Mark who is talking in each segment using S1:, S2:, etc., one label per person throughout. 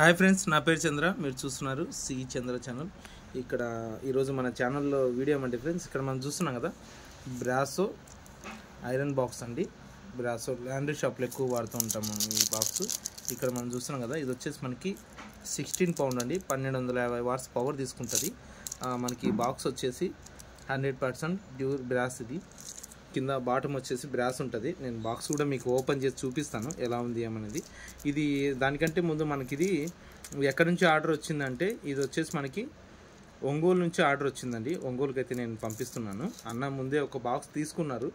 S1: Hi friends, నా పేరు చంద్ర. మీరు చూస్తున్నారు సి చంద్ర ఛానల్. ఇక్కడ ఈరోజు మన ఛానల్లో వీడియో ఏమంటే ఫ్రెండ్స్, ఇక్కడ మనం చూస్తున్నాం కదా, బ్రాసో ఐరన్ బాక్స్ అండి. బ్రాసో ల్యాండ్రీ షాప్లో ఎక్కువ వాడుతూ ఉంటాం మనం ఈ బాక్స్. ఇక్కడ మనం చూస్తున్నాం కదా, ఇది వచ్చేసి మనకి 16 పౌండ్ అండి, 1250 వాట్స్ పవర్ తీసుకుంటుంది. మనకి బాక్స్ వచ్చేసి 100% ప్యూర్ బ్రాస్. ఇది కింద బాటమ్ వచ్చేసి బ్రాస్ ఉంటుంది. నేను బాక్స్ కూడా మీకు ఓపెన్ చేసి చూపిస్తాను ఎలా ఉంది ఏమనేది. ఇది దానికంటే ముందు మనకి ఇది ఎక్కడి నుంచి ఆర్డర్ వచ్చిందంటే, ఇది వచ్చేసి మనకి ఒంగోలు నుంచి ఆర్డర్ వచ్చిందండి. ఒంగోలుకి అయితే నేను పంపిస్తున్నాను. అన్న ముందే ఒక బాక్స్ తీసుకున్నారు,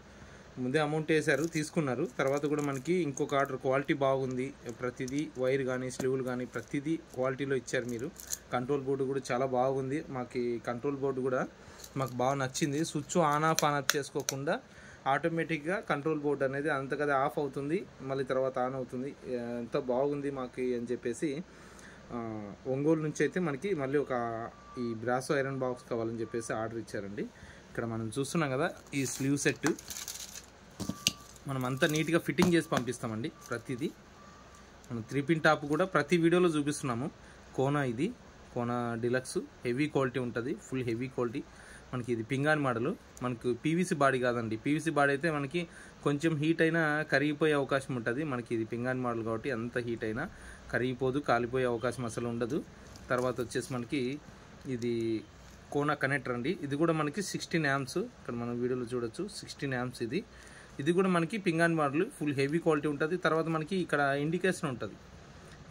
S1: ముందే అమౌంట్ వేశారు, తీసుకున్నారు. తర్వాత కూడా మనకి ఇంకొక ఆర్డర్, క్వాలిటీ బాగుంది, ప్రతిదీ వైర్ కానీ స్లీవ్లు కానీ ప్రతిదీ క్వాలిటీలో ఇచ్చారు మీరు. కంట్రోల్ బోర్డు కూడా చాలా బాగుంది. మాకు కంట్రోల్ బోర్డు కూడా మాకు బాగా నచ్చింది. స్విచ్ ఆన్ ఆఫ్ చేసుకోకుండా ఆటోమేటిక్గా కంట్రోల్ బోర్డు అనేది అంతకదే ఆఫ్ అవుతుంది, మళ్ళీ తర్వాత ఆన్ అవుతుంది. ఎంత బాగుంది మాకు అని చెప్పేసి ఒంగోలు నుంచి అయితే మనకి మళ్ళీ ఈ బ్రాసో ఐరన్ బాక్స్ కావాలని చెప్పేసి ఆర్డర్ ఇచ్చారండి. ఇక్కడ మనం చూస్తున్నాం కదా, ఈ స్లీవ్ సెట్ మనం అంతా నీట్గా ఫిట్టింగ్ చేసి పంపిస్తామండి. ప్రతిదీ మనం 3 పిన్ టాప్ కూడా ప్రతి వీడియోలో చూపిస్తున్నాము. కోనా, ఇది కోనా డిలక్స్, హెవీ క్వాలిటీ ఉంటుంది, ఫుల్ హెవీ క్వాలిటీ. మనకి ఇది పింగాన్ మోడల్, మనకు పీవీసీ బాడీ కాదండి. పీవీసీ బాడీ అయితే మనకి కొంచెం హీట్ అయినా కరిగిపోయే అవకాశం ఉంటుంది. మనకి ఇది పింగాన్ మోడల్ కాబట్టి అంత హీట్ అయినా కరిగిపోదు, కాలిపోయే అవకాశం అసలు ఉండదు. తర్వాత వచ్చేసి మనకి ఇది కోనా కనెక్టర్ అండి. ఇది కూడా మనకి 16 amps, ఇక్కడ మనం వీడియోలో చూడొచ్చు, 16 amps. ఇది కూడా మనకి పింగాన్ మోడల్, ఫుల్ హెవీ క్వాలిటీ ఉంటుంది. తర్వాత మనకి ఇక్కడ ఇండికేషన్ ఉంటుంది,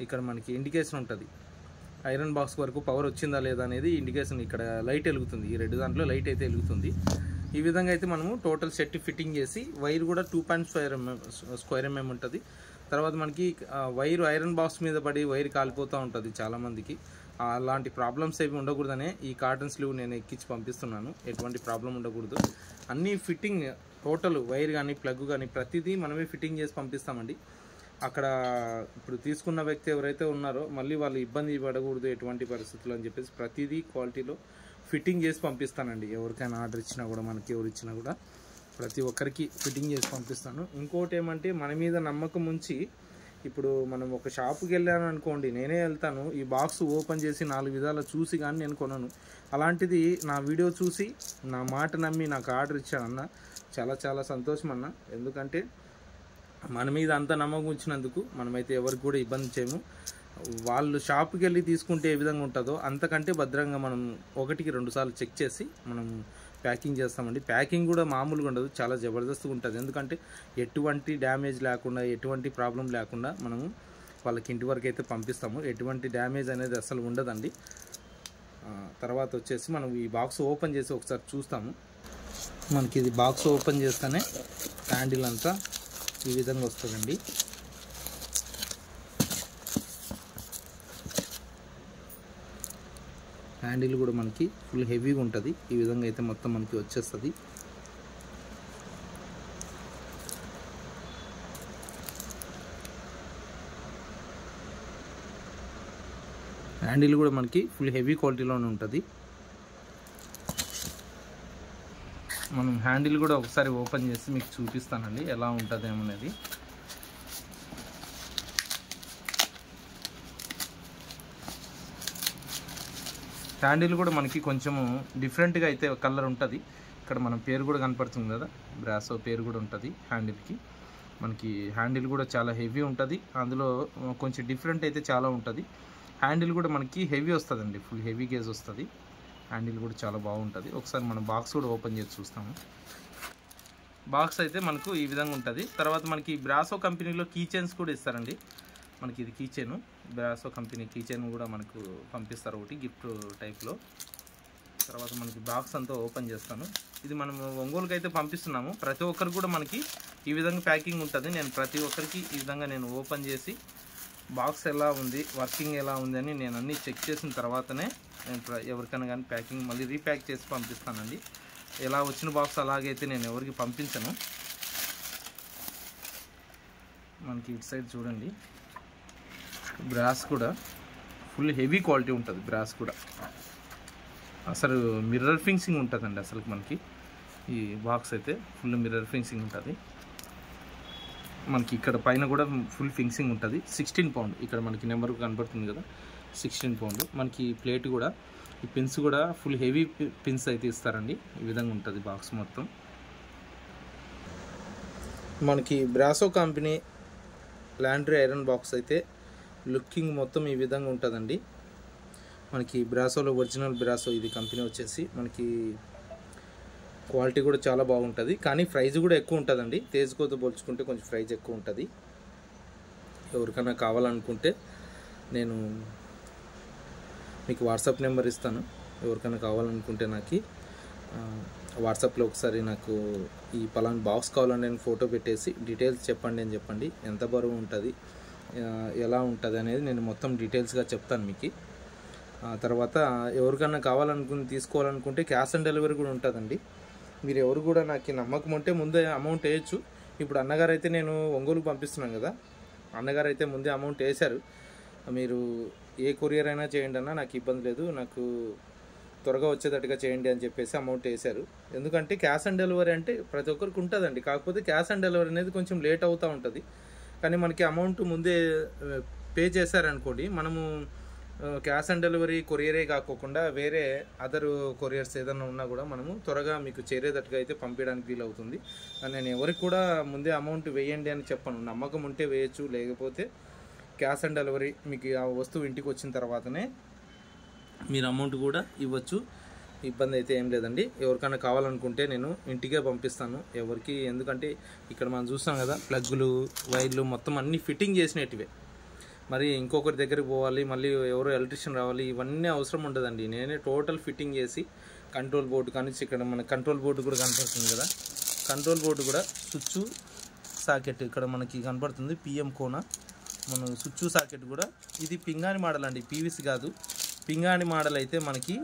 S1: ఇక్కడ మనకి ఇండికేషన్ ఉంటుంది, ఐరన్ బాక్స్ వరకు పవర్ వచ్చిందా లేదా అనేది ఇండికేషన్. ఇక్కడ లైట్ వెలుగుతుంది, ఈ రెడ్ దాంట్లో లైట్ అయితే వెలుగుతుంది. ఈ విధంగా అయితే మనము టోటల్ సెట్ ఫిట్టింగ్ చేసి, వైర్ కూడా 2.5 స్క్వేర్ mm ఉంటుంది. తర్వాత మనకి వైర్ ఐరన్ బాక్స్ మీద పడి వైర్ కాలిపోతూ ఉంటుంది చాలామందికి. అలాంటి ప్రాబ్లమ్స్ ఏవి ఉండకూడదనే ఈ కాటన్ స్లీవ్ నేను ఎక్కించి పంపిస్తున్నాను. ఎటువంటి ప్రాబ్లం ఉండకూడదు. అన్నీ ఫిట్టింగ్ టోటల్ వైర్ కానీ ప్లగ్ కానీ ప్రతిదీ మనమే ఫిట్టింగ్ చేసి పంపిస్తామండి. అక్కడ ఇప్పుడు తీసుకున్న వ్యక్తి ఎవరైతే ఉన్నారో మళ్ళీ వాళ్ళు ఇబ్బంది పడకూడదు ఎటువంటి పరిస్థితులు అని చెప్పేసి ప్రతిదీ క్వాలిటీలో ఫిట్టింగ్ చేసి పంపిస్తానండి. ఎవరికైనా ఆర్డర్ ఇచ్చినా కూడా, మనకి ఎవరు ఇచ్చినా కూడా ప్రతి ఒక్కరికి ఫిట్టింగ్ చేసి పంపిస్తాను. ఇంకోటి ఏమంటే, మన మీద నమ్మకం ఉంచి, ఇప్పుడు మనం ఒక షాపుకి వెళ్ళాను అనుకోండి, నేనే వెళ్తాను, ఈ బాక్స్ ఓపెన్ చేసి 4 విధాలు చూసి కానీ నేను కొనను. అలాంటిది నా వీడియో చూసి నా మాట నమ్మి నాకు ఆర్డర్ ఇచ్చానన్న, చాలా చాలా సంతోషం అన్న. ఎందుకంటే మన మీద అంత నమ్మకం ఇచ్చినందుకు మనమైతే ఎవరికి కూడా ఇబ్బంది చేయము. వాళ్ళు షాప్కి వెళ్ళి తీసుకుంటే ఏ విధంగా ఉంటుందో అంతకంటే భద్రంగా మనం 1కి 2 సార్లు చెక్ చేసి మనం ప్యాకింగ్ చేస్తామండి. ప్యాకింగ్ కూడా మామూలుగా ఉండదు, చాలా జబర్దస్త్గా ఉంటుంది. ఎందుకంటే ఎటువంటి డ్యామేజ్ లేకుండా, ఎటువంటి ప్రాబ్లం లేకుండా మనము వాళ్ళకి ఇంటి వరకు అయితే పంపిస్తాము. ఎటువంటి డ్యామేజ్ అనేది అసలు ఉండదండి. తర్వాత వచ్చేసి మనం ఈ బాక్స్ ఓపెన్ చేసి ఒకసారి చూస్తాము. మనకి ఇది బాక్స్ ఓపెన్ చేస్తేనే హ్యాండిల్ అంతా ఈ విధంగా వస్తుందండి. హ్యాండిల్ కూడా మనకి ఫుల్ హెవీగా ఉంటుంది. ఈ విధంగా అయితే మొత్తం మనకి వచ్చేస్తుంది. హ్యాండిల్ కూడా మనకి ఫుల్ హెవీ క్వాలిటీలోనే ఉంటుంది. మనం హ్యాండిల్ కూడా ఒకసారి ఓపెన్ చేసి మీకు చూపిస్తానండి ఎలా ఉంటుంది ఏమనేది. హ్యాండిల్ కూడా మనకి కొంచెము డిఫరెంట్గా అయితే కలర్ ఉంటుంది. ఇక్కడ మన పేరు కూడా కనపడుతుంది కదా, బ్రాసో పేరు కూడా ఉంటుంది హ్యాండిల్కి. మనకి హ్యాండిల్ కూడా చాలా హెవీ ఉంటుంది. అందులో కొంచెం డిఫరెంట్ అయితే చాలా ఉంటుంది. హ్యాండిల్ కూడా మనకి హెవీ వస్తుందండి, ఫుల్ హెవీ గేజ్ వస్తుంది. హ్యాండిల్ కూడా చాలా బాగుంటుంది. ఒకసారి మనం బాక్స్ కూడా ఓపెన్ చేసి చూస్తాము. బాక్స్ అయితే మనకు ఈ విధంగా ఉంటుంది. తర్వాత మనకి బ్రాసో కంపెనీలో కీ చైన్స్ కూడా ఇస్తారండి. మనకి ఇది key chain, Brasso company key chain కూడా మనకు పంపిస్తారు, ఒకటి గిఫ్ట్ టైప్లో. తర్వాత మనకి బాక్స్ అంతా ఓపెన్ చేస్తాను. ఇది మనం ఒంగోలుకి అయితే పంపిస్తున్నాము. ప్రతి ఒక్కరికి కూడా మనకి ఈ విధంగా ప్యాకింగ్ ఉంటుంది. నేను ప్రతి ఒక్కరికి ఈ విధంగా నేను ఓపెన్ చేసి బాక్స్ ఎలా ఉంది, వర్కింగ్ ఎలా ఉంది అని నేను అన్నీ చెక్ చేసిన తర్వాతనే నేను ఎవరికైనా కానీ ప్యాకింగ్ మళ్ళీ రీప్యాక్ చేసి పంపిస్తానండి. ఎలా వచ్చిన బాక్స్ అలాగైతే నేను ఎవరికి పంపించను. మనకి ఇటు సైడ్ చూడండి, బ్రాస్ కూడా ఫుల్ హెవీ క్వాలిటీ ఉంటుంది. బ్రాస్ కూడా అసలు మిర్రర్ ఫినిషింగ్ ఉంటుందండి. అసలు మనకి ఈ బాక్స్ అయితే ఫుల్ మిర్రర్ ఫినిషింగ్ ఉంటుంది. మనకి ఇక్కడ పైన కూడా ఫుల్ ఫినిషింగ్ ఉంటుంది. 16 పౌండ్ ఇక్కడ మనకి నెంబర్ కనబడుతుంది కదా, 16 పౌండ్. మనకి ప్లేట్ కూడా ఈ పిన్స్ కూడా ఫుల్ హెవీ పిన్స్ అయితే ఇస్తారండి. ఈ విధంగా ఉంటుంది బాక్స్ మొత్తం. మనకి brasso company laundry iron box అయితే లుకింగ్ మొత్తం ఈ విధంగా ఉంటుందండి. మనకి బ్రాసోలో ఒరిజినల్ బ్రాసో ఇది కంపెనీ వచ్చేసి మనకి క్వాలిటీ కూడా చాలా బాగుంటుంది. కానీ ప్రైస్ కూడా ఎక్కువ ఉంటుందండి. తేజ్కోతో పోల్చుకుంటే కొంచెం ప్రైస్ ఎక్కువ ఉంటుంది. ఎవరికైనా కావాలనుకుంటే నేను మీకు వాట్సాప్ నెంబర్ ఇస్తాను. ఎవరికైనా కావాలనుకుంటే నాకు వాట్సాప్లో ఒకసారి నాకు ఈ పలానా బాక్స్ కావాలని నేను ఫోటో పెట్టేసి డీటెయిల్స్ చెప్పండి అని చెప్పండి. ఎంత బరువు ఉంటుంది, ఎలా ఉంటుంది అనేది నేను మొత్తం డీటెయిల్స్గా చెప్తాను మీకు. తర్వాత ఎవరికైనా తీసుకోవాలనుకుంటే క్యాష్ ఆన్ డెలివరీ కూడా ఉంటుందండి. మీరు ఎవరు కూడా నాకు నమ్మకం ఉంటే ముందే అమౌంట్ వేయచ్చు. ఇప్పుడు అన్నగారు అయితే నేను ఒంగోలుకు పంపిస్తున్నాను కదా, అన్నగారు అయితే ముందే అమౌంట్ వేశారు. మీరు ఏ కొరియర్ అయినా చేయండి అన్న, నాకు ఇబ్బంది లేదు, నాకు త్వరగా వచ్చేటట్టుగా చేయండి అని చెప్పేసి అమౌంట్ వేశారు. ఎందుకంటే క్యాష్ ఆన్ డెలివరీ అంటే ప్రతి ఒక్కరికి ఉంటుందండి. కాకపోతే క్యాష్ ఆన్ డెలివరీ అనేది కొంచెం లేట్ అవుతూ ఉంటుంది. కానీ మనకి అమౌంట్ ముందే పే చేశారనుకోండి, మనము క్యాష్ ఆన్ డెలివరీ కొరియరే కాకుండా వేరే అదర్ కొరియర్స్ ఏదైనా ఉన్నా కూడా మనము త్వరగా మీకు చేరేటట్టుగా అయితే పంపించడానికి వీలవుతుంది. నేను ఎవరికి కూడా ముందే అమౌంట్ వేయండి అని చెప్పను. నమ్మకం ఉంటే వేయచ్చు, లేకపోతే క్యాష్ ఆన్ డెలివరీ మీకు ఆ వస్తువు ఇంటికి వచ్చిన తర్వాతనే మీరు అమౌంట్ కూడా ఇవ్వచ్చు. ఇబ్బంది అయితే ఏం లేదండి. ఎవరికైనా కావాలనుకుంటే నేను ఇంటికే పంపిస్తాను ఎవరికి. ఎందుకంటే ఇక్కడ మనం చూస్తాం కదా, ప్లగ్గులు వైర్లు మొత్తం అన్నీ ఫిట్టింగ్ చేసినట్టువే. మరి ఇంకొకరి దగ్గరికి పోవాలి, మళ్ళీ ఎవరో ఎలక్ట్రీషియన్ రావాలి, ఇవన్నీ అవసరం ఉండదండి. నేనే టోటల్ ఫిట్టింగ్ చేసి కంట్రోల్ బోర్డు కానీ ఇక్కడ మన కంట్రోల్ బోర్డు కూడా కనపడుతుంది కదా, కంట్రోల్ బోర్డు కూడా స్విచ్ సాకెట్ ఇక్కడ మనకి కనపడుతుంది. పిఎం కోన మన స్విచ్ సాకెట్ కూడా ఇది పింగాణి మోడల్ అండి, పీవీసీ కాదు. పింగాణి మోడల్ అయితే మనకి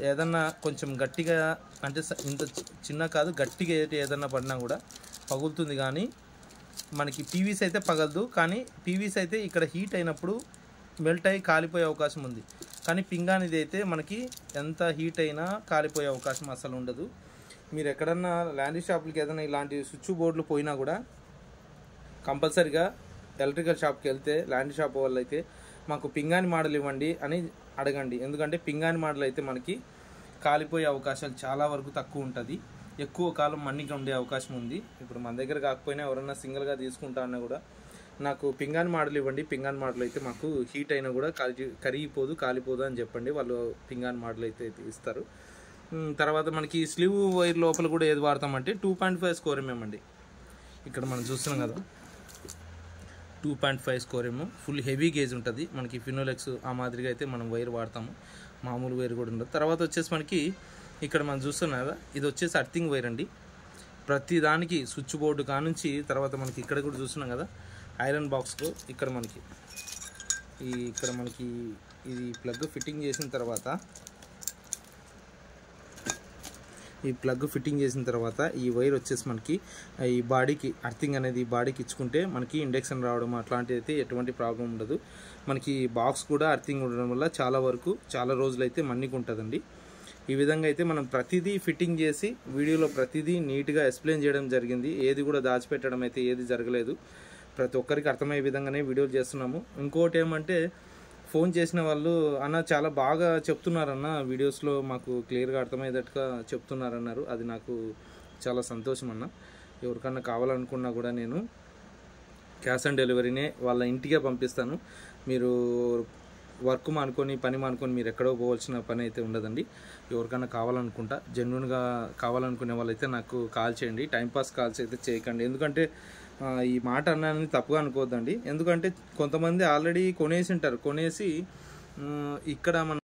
S1: ఏదన్నా కొంచెం గట్టిగా అంటే ఇంత చిన్న కాదు, గట్టిగా ఏదన్నా పడినా కూడా పగులుతుంది. కానీ మనకి పీవీసీ అయితే పగలదు. కానీ పీవీసీ అయితే ఇక్కడ హీట్ అయినప్పుడు మెల్ట్ అయ్యి కాలిపోయే అవకాశం ఉంది. కానీ పింగాణిది అయితే మనకి ఎంత హీట్ అయినా కాలిపోయే అవకాశం అసలు ఉండదు. మీరు ఎక్కడన్నా ల్యాండీ షాపులకి ఏదైనా ఇలాంటి స్విచ్ బోర్డులు పోయినా కూడా కంపల్సరిగా ఎలక్ట్రికల్ షాప్కి వెళ్తే ల్యాండీ షాప్ వాళ్ళు అయితే మాకు పింగాణి మోడల్ ఇవ్వండి అని అడగండి. ఎందుకంటే పింగాణి మోడల్ అయితే మనకి కాలిపోయే అవకాశాలు చాలా వరకు తక్కువ ఉంటుంది. ఎక్కువ కాలం మన్నిక ఉండే అవకాశం ఉంది. ఇప్పుడు మన దగ్గర కాకపోయినా ఎవరన్నా సింగిల్గా తీసుకుంటా అన్నా కూడా నాకు పింగాణి మోడల్ ఇవ్వండి, పింగాణి మోడల్ అయితే మాకు హీట్ అయినా కూడా కరిగిపోదు, కాలిపోదు అని చెప్పండి. వాళ్ళు పింగాణి మోడల్ అయితే ఇస్తారు. తర్వాత మనకి స్లీవ్ వైర్ లోపల కూడా ఏది వాడతామంటే 2.5 స్కోర్ ఎంఎం అండి. ఇక్కడ మనం చూస్తున్నాం కదా, 2.5 score MM full heavy gauge ఉంటుంది. మనకి ఫినోలెక్స్ ఆ మాదిరిగా అయితే మనం వైర్ వాడతాము, మామూలు వైర్ కూడా ఉండదు. తర్వాత వచ్చేసి మనకి ఇక్కడ మనం చూస్తున్నాం కదా, ఇది వచ్చేసి అర్థింగ్ వైర్ అండి. ప్రతి దానికి స్విచ్ బోర్డు కానుంచి తర్వాత మనకి ఇక్కడ కూడా చూస్తున్నాం కదా ఐరన్ బాక్స్కు ఇక్కడ మనకి ఇది ప్లగ్ ఫిట్టింగ్ చేసిన తర్వాత ఈ వైర్ వచ్చేసి మనకి ఈ బాడీకి అర్థింగ్ అనేది బాడీకి ఇచ్చుకుంటే మనకి ఇండక్షన్ రావడం అట్లాంటిది అయితే ఎటువంటి ప్రాబ్లం ఉండదు. మనకి బాక్స్ కూడా అర్థింగ్ ఉండడం వల్ల చాలా రోజులు అయితే మన్నిక ఉంటుందండి. ఈ విధంగా అయితే మనం ప్రతిదీ ఫిట్టింగ్ చేసి వీడియోలో ప్రతిదీ నీట్గా ఎక్స్ప్లెయిన్ చేయడం జరిగింది. ఏది కూడా దాచిపెట్టడం అయితే ఏది జరగలేదు. ప్రతి ఒక్కరికి అర్థమయ్యే విధంగానే వీడియోలు చేస్తున్నాము. ఇంకోటి ఏమంటే ఫోన్ చేసిన వాళ్ళు అన్న చాలా బాగా చెప్తున్నారన్న, వీడియోస్లో మాకు క్లియర్గా అర్థమయ్యేటట్టుగా చెప్తున్నారన్నారు. అది నాకు చాలా సంతోషం అన్న. ఎవరికన్నా కావాలనుకున్నా కూడా నేను క్యాష్ ఆన్ డెలివరీనే వాళ్ళ ఇంటికే పంపిస్తాను. మీరు వర్క్ పని మానుకొని మీరు ఎక్కడో పోవాల్సిన పని అయితే ఉండదండి. ఎవరికైనా కావాలనుకుంటా జెన్యున్గా కావాలనుకునే వాళ్ళైతే నాకు కాల్ చేయండి. టైంపాస్ కాల్స్ అయితే చేయకండి. ఎందుకంటే ఈ మాట అన్నానని తప్పుగా అనుకోవద్దండి. ఎందుకంటే కొంతమంది ఆల్రెడీ కొనేసి ఉంటారు. కొనేసి ఇక్కడ మన